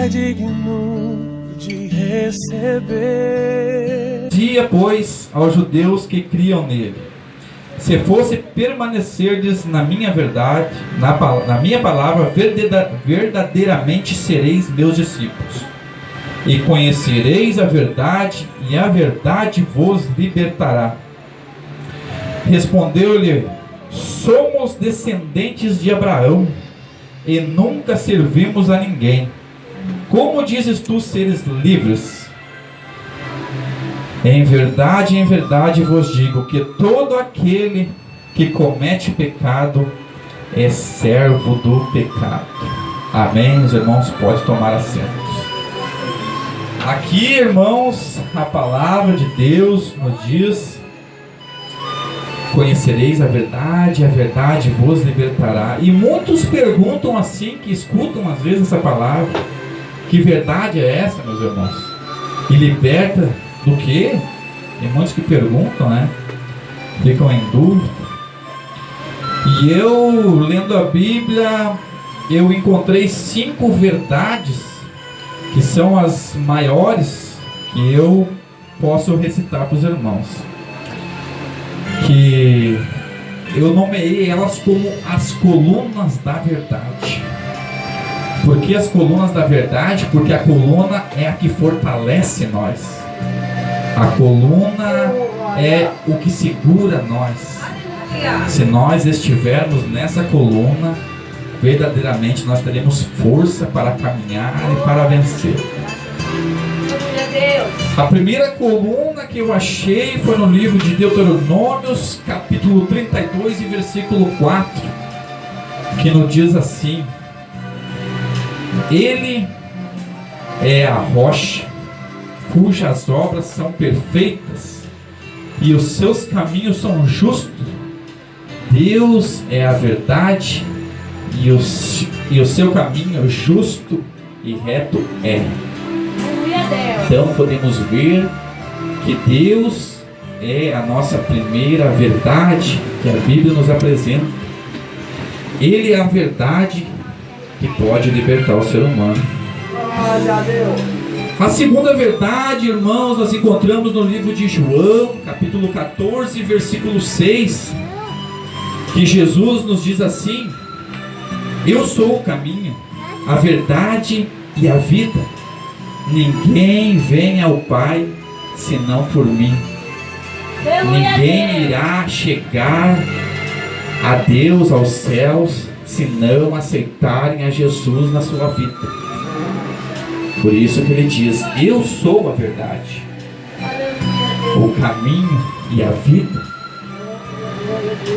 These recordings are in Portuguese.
é digno de receber. Dia, pois, aos judeus que criam nele: se fosse permanecerdes na minha verdade, na minha palavra, verdadeiramente sereis meus discípulos, e conhecereis a verdade, e a verdade vos libertará. Respondeu-lhe: somos descendentes de Abraão, e nunca servimos a ninguém. Como dizes tu seres livres? Em verdade vos digo que todo aquele que comete pecado é servo do pecado. Amém, os irmãos, pode tomar assento. Aqui, irmãos, a palavra de Deus nos diz: conhecereis a verdade vos libertará. E muitos perguntam assim, que escutam às vezes essa palavra: que verdade é essa, meus irmãos? E liberta do quê? Tem muitos que perguntam, né? Ficam em dúvida. E eu, lendo a Bíblia, eu encontrei 5 verdades que são as maiores que eu posso recitar para os irmãos, que eu nomeei elas como as colunas da verdade. Por que as colunas da verdade? Porque a coluna é a que fortalece nós. A coluna é o que segura nós. Se nós estivermos nessa coluna, verdadeiramente nós teremos força para caminhar e para vencer. A primeira coluna que eu achei foi no livro de Deuteronômios, capítulo 32 e versículo 4, que nos diz assim: ele é a rocha cujas obras são perfeitas e os seus caminhos são justos. Deus é a verdade e o seu caminho justo e reto é. Então podemos ver que Deus é a nossa primeira verdade que a Bíblia nos apresenta. Ele é a verdade que pode libertar o ser humano. Glória a Deus. A segunda verdade, irmãos, nós encontramos no livro de João, capítulo 14, versículo 6, que Jesus nos diz assim: eu sou o caminho, a verdade e a vida. Ninguém vem ao Pai senão por mim. Ninguém irá chegar a Deus, aos céus, se não aceitarem a Jesus na sua vida. Por isso que ele diz: eu sou a verdade, o caminho e a vida.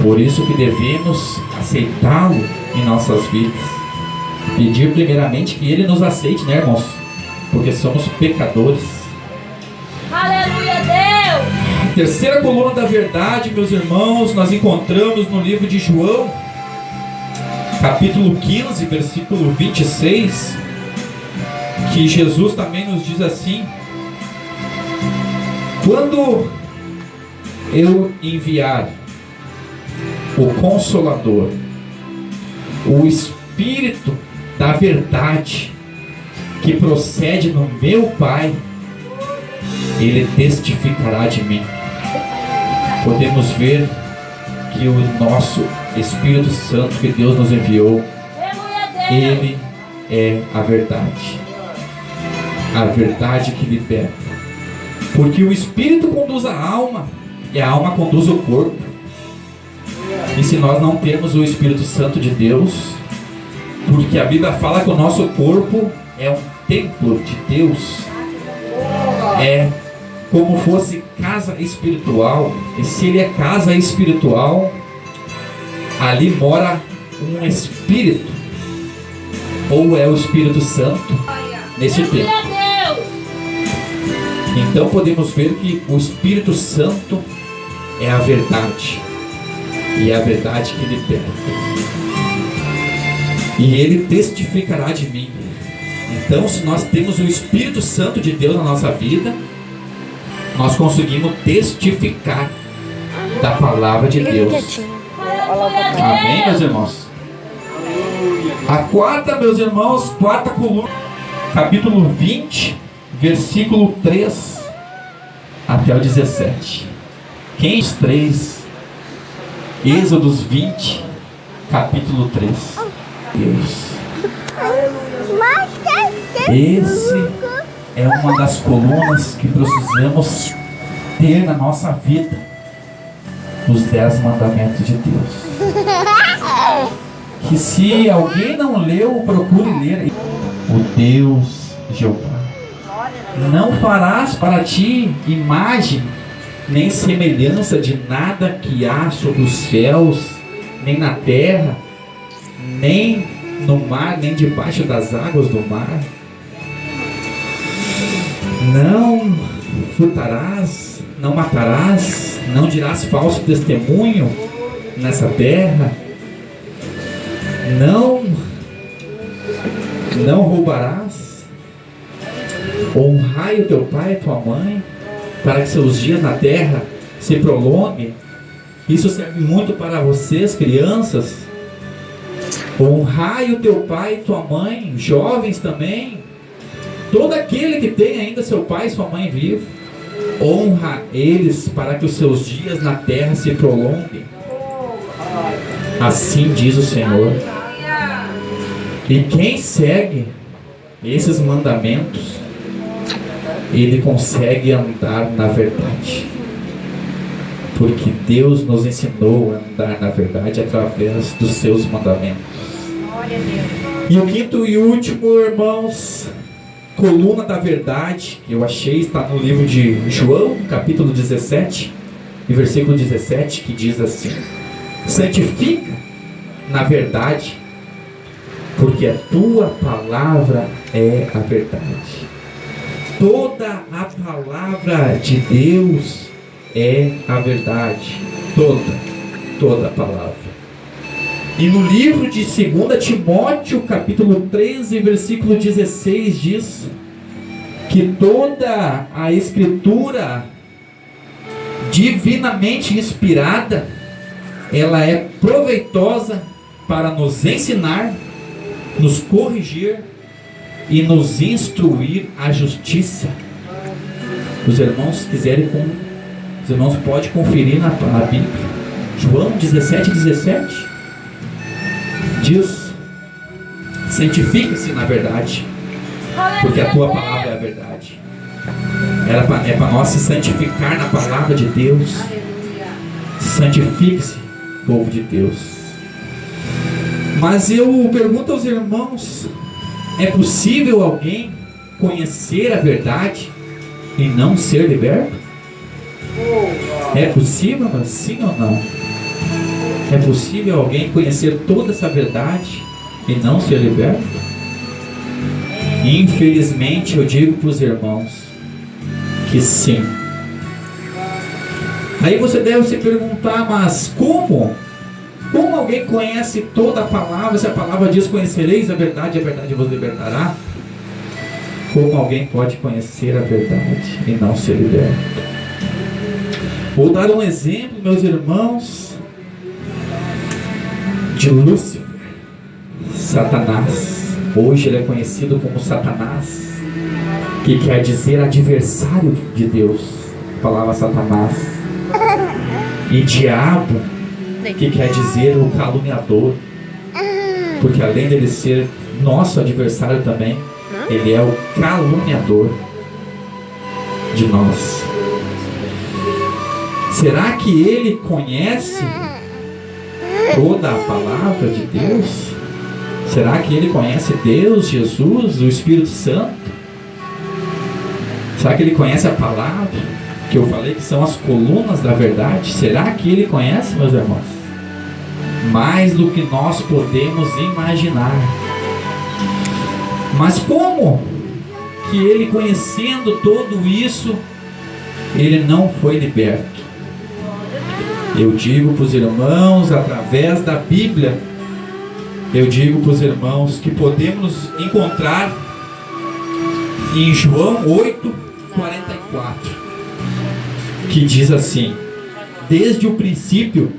Por isso que devemos aceitá-lo em nossas vidas. Pedir primeiramente que ele nos aceite, né, irmãos? Porque somos pecadores. Aleluia, Deus! A terceira coluna da verdade, meus irmãos, nós encontramos no livro de João, capítulo 15, versículo 26, que Jesus também nos diz assim: quando eu enviar o Consolador, o Espírito da verdade, que procede do meu Pai, ele testificará de mim. Podemos ver que o nosso Espírito Santo que Deus nos enviou, ele é a verdade que liberta. Porque o Espírito conduz a alma e a alma conduz o corpo. E se nós não temos o Espírito Santo de Deus, porque a Bíblia fala que o nosso corpo é um templo de Deus, é como fosse casa espiritual. E se ele é casa espiritual, ali mora um Espírito, ou é o Espírito Santo nesse templo. Então podemos ver que o Espírito Santo é a verdade, e é a verdade que liberta. E ele testificará de mim. Então, se nós temos o Espírito Santo de Deus na nossa vida, nós conseguimos testificar da palavra de Deus. Amém, meus irmãos? A quarta, meus irmãos, quarta coluna capítulo 20, versículo 3 até o 17. Quem os 3? Êxodos 20, capítulo 3. Deus. Esse é uma das colunas que precisamos ter na nossa vida. Os 10 mandamentos de Deus. Que se alguém não leu, procure ler. O Deus Jeová. Não farás para ti imagem, nem semelhança de nada que há sobre os céus, nem na terra, nem no mar, nem debaixo das águas do mar. Não furtarás, não matarás, não dirás falso testemunho nessa terra, não roubarás. Honrai o teu pai e tua mãe, para que seus dias na terra se prolonguem. Isso serve muito para vocês, crianças. Honrai o teu pai e tua mãe, jovens também. Todo aquele que tem ainda seu pai e sua mãe vivos, honra eles para que os seus dias na terra se prolonguem. Assim diz o Senhor. E quem segue esses mandamentos, ele consegue andar na verdade. Porque Deus nos ensinou a andar na verdade através dos seus mandamentos. E o quinto e último, irmãos, coluna da verdade, que eu achei, está no livro de João, capítulo 17, e versículo 17, que diz assim: santifica na verdade, porque a tua palavra é a verdade. Toda a palavra de Deus é a verdade. Toda a palavra. E no livro de 2 Timóteo, capítulo 13, versículo 16, diz que toda a escritura divinamente inspirada, ela é proveitosa para nos ensinar, nos corrigir e nos instruir a justiça. Os irmãos quiserem, os irmãos podem conferir na Bíblia. João 17:17 diz: santifica-se na verdade, porque a tua palavra é a verdade. É para nós se santificar na palavra de Deus. Santifique-se, povo de Deus. Mas eu pergunto aos irmãos: é possível alguém conhecer a verdade e não ser liberto? É possível, mas sim ou não? É possível alguém conhecer toda essa verdade e não ser liberto? Infelizmente eu digo para os irmãos que sim. Aí você deve se perguntar: mas como? Como alguém conhece toda a palavra? Se a palavra diz: conhecereis a verdade vos libertará. Como alguém pode conhecer a verdade e não ser liberto? Vou dar um exemplo, meus irmãos, de Lúcifer, Satanás. Hoje ele é conhecido como Satanás, que quer dizer adversário de Deus, a palavra Satanás. E diabo, que quer dizer o caluniador, porque além dele ser nosso adversário também, ele é o caluniador de nós. Será que ele conhece toda a palavra de Deus? Será que ele conhece Deus, Jesus, o Espírito Santo? Será que ele conhece a palavra que eu falei que são as colunas da verdade? Será que ele conhece, meus irmãos? Mais do que nós podemos imaginar. Mas como que ele, conhecendo tudo isso, ele não foi liberto? Eu digo para os irmãos, através da Bíblia, eu digo para os irmãos que podemos encontrar em João 8:44, que diz assim: desde o princípio